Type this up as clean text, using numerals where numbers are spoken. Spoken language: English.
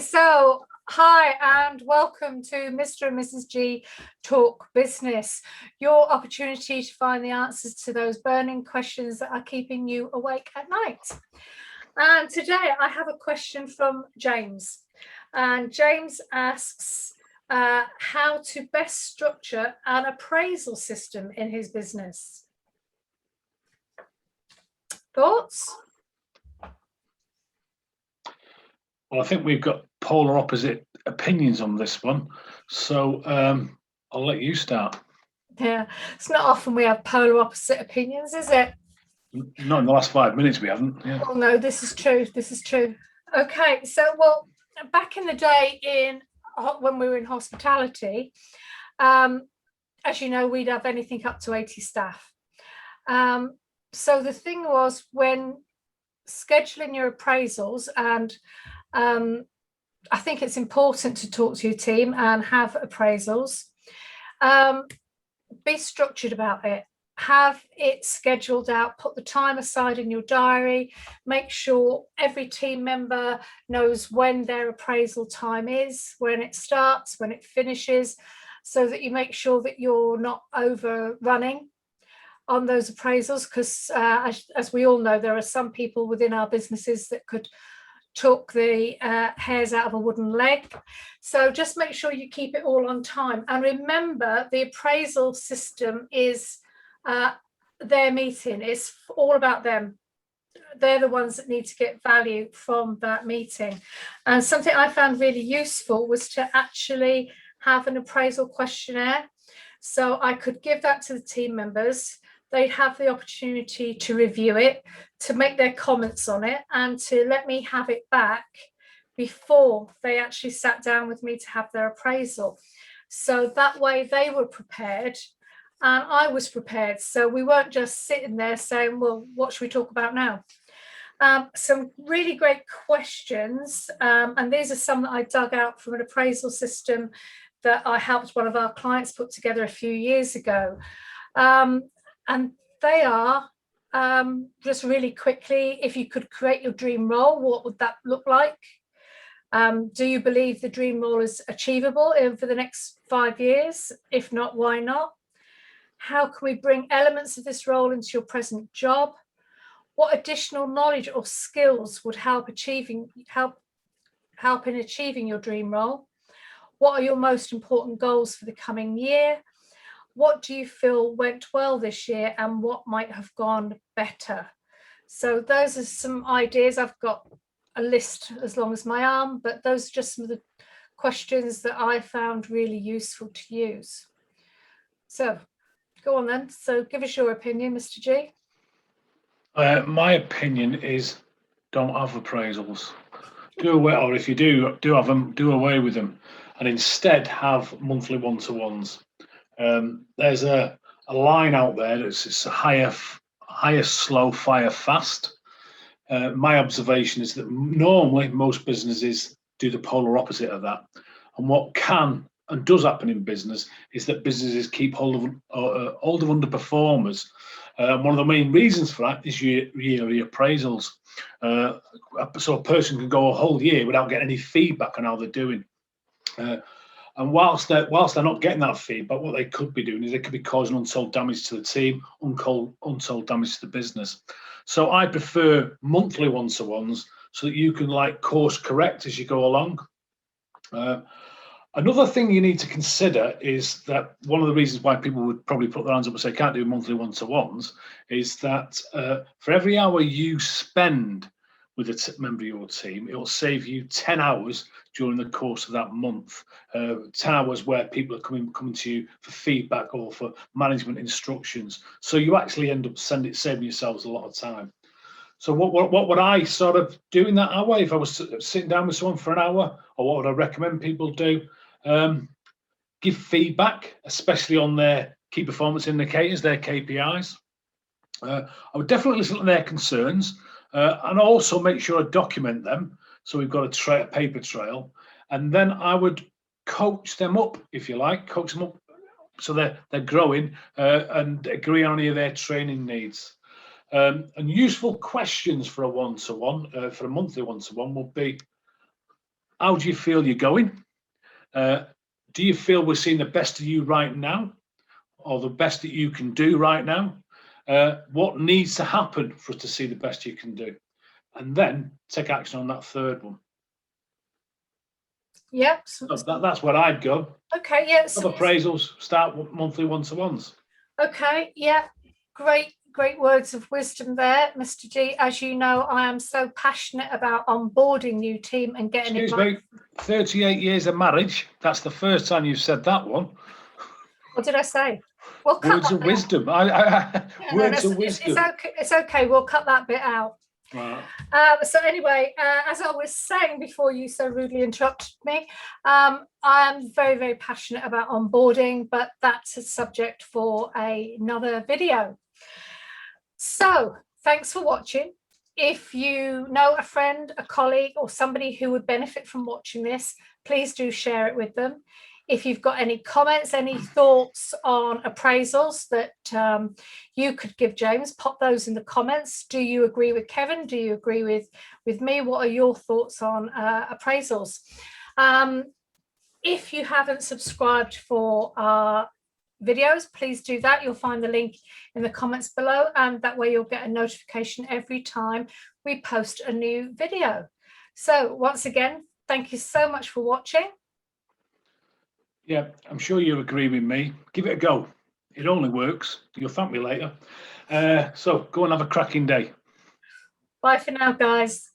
So hi and welcome to Mr. and Mrs. G Talk Business, your opportunity to find the answers to those burning questions that are keeping you awake at night. And today I have a question from James. And James asks how to best structure an appraisal system in his business. Thoughts? Well, I think we've got polar opposite opinions on this one, so I'll let you start. Yeah, it's not often we have polar opposite opinions, is it? Not in the last 5 minutes, we haven't. Yeah. Well, no, this is true. This is true. Okay, so back in the day, when we were in hospitality, as you know, we'd have anything up to 80 staff. So the thing was, when scheduling your appraisals, and I think it's important to talk to your team and have appraisals. Be structured about it. Have it scheduled out, put the time aside in your diary, make sure every team member knows when their appraisal time is, when it starts, when it finishes, so that you make sure that you're not overrunning on those appraisals, because as we all know, there are some people within our businesses that could took the hairs out of a wooden leg. So just make sure you keep it all on time. And remember, the appraisal system is their meeting. It's all about them. They're the ones that need to get value from that meeting. And something I found really useful was to actually have an appraisal questionnaire. So I could give that to the team members. They'd have the opportunity to review it, to make their comments on it, and to let me have it back before they actually sat down with me to have their appraisal. So that way they were prepared and I was prepared. So we weren't just sitting there saying, well, what should we talk about now? Some really great questions. And these are some that I dug out from an appraisal system that I helped one of our clients put together a few years ago. And they are, just really quickly, if you could create your dream role, what would that look like? Do you believe the dream role is achievable for the next 5 years? If not, why not? How can we bring elements of this role into your present job? What additional knowledge or skills would help in achieving your dream role? What are your most important goals for the coming year? What do you feel went well this year and what might have gone better? So those are some ideas. I've got a list as long as my arm, but those are just some of the questions that I found really useful to use. So go on then. So give us your opinion, Mr. G. My opinion is don't have appraisals. Do away, or if you do have them, do away with them, and instead have monthly one-to-ones. There's a line out there that's higher slow, fire fast. My observation is that normally most businesses do the polar opposite of that. And what can and does happen in business is that businesses keep hold of underperformers. One of the main reasons for that is your yearly appraisals. So a person can go a whole year without getting any feedback on how they're doing. And whilst they're not getting that feedback, what they could be doing is they could be causing untold damage to the team, untold damage to the business. So I prefer monthly one-to-ones so that you can course correct as you go along. Another thing you need to consider is that one of the reasons why people would probably put their hands up and say can't do monthly one-to-ones is that for every hour you spend with a member of your team, it will save you 10 hours during the course of that month. 10 hours where people are coming to you for feedback or for management instructions. So you actually end up saving yourselves a lot of time. So what would I sort of do in that hour if I was sitting down with someone for an hour? Or what would I recommend people do? Give feedback, especially on their key performance indicators, their KPIs. I would definitely listen to their concerns. And also make sure I document them. So we've got a paper trail. And then I would coach them up, if you like, coach them up so they're growing and agree on any of their training needs. And useful questions for a one-to-one, for a monthly one-to-one would be, How do you feel you're going? Do you feel we're seeing the best of you right now, or the best that you can do right now? What needs to happen for us to see the best you can do? And then take action on that third one. Yep. So that's where I'd go. Okay. Yes. Have appraisals, start monthly one-to-ones. Okay. Yeah. Great words of wisdom there, Mr. G. As you know, I am so passionate about onboarding new team and getting Excuse me, 38 years of marriage. That's the first time you've said that one. What did I say? Well, words of wisdom. Words of wisdom. It's okay. We'll cut that bit out. Right. So anyway, as I was saying before you so rudely interrupted me, I am very, very passionate about onboarding, but that's a subject for another video. So thanks for watching. If you know a friend, a colleague, or somebody who would benefit from watching this, please do share it with them. If you've got any comments, any thoughts on appraisals that you could give James, pop those in the comments. Do you agree with Kevin? Do you agree with me? What are your thoughts on appraisals? If you haven't subscribed for our videos, please do that. You'll find the link in the comments below, and that way you'll get a notification every time we post a new video. So once again, thank you so much for watching. Yeah, I'm sure you agree with me. Give it a go. It only works. You'll thank me later. So go and have a cracking day. Bye for now, guys.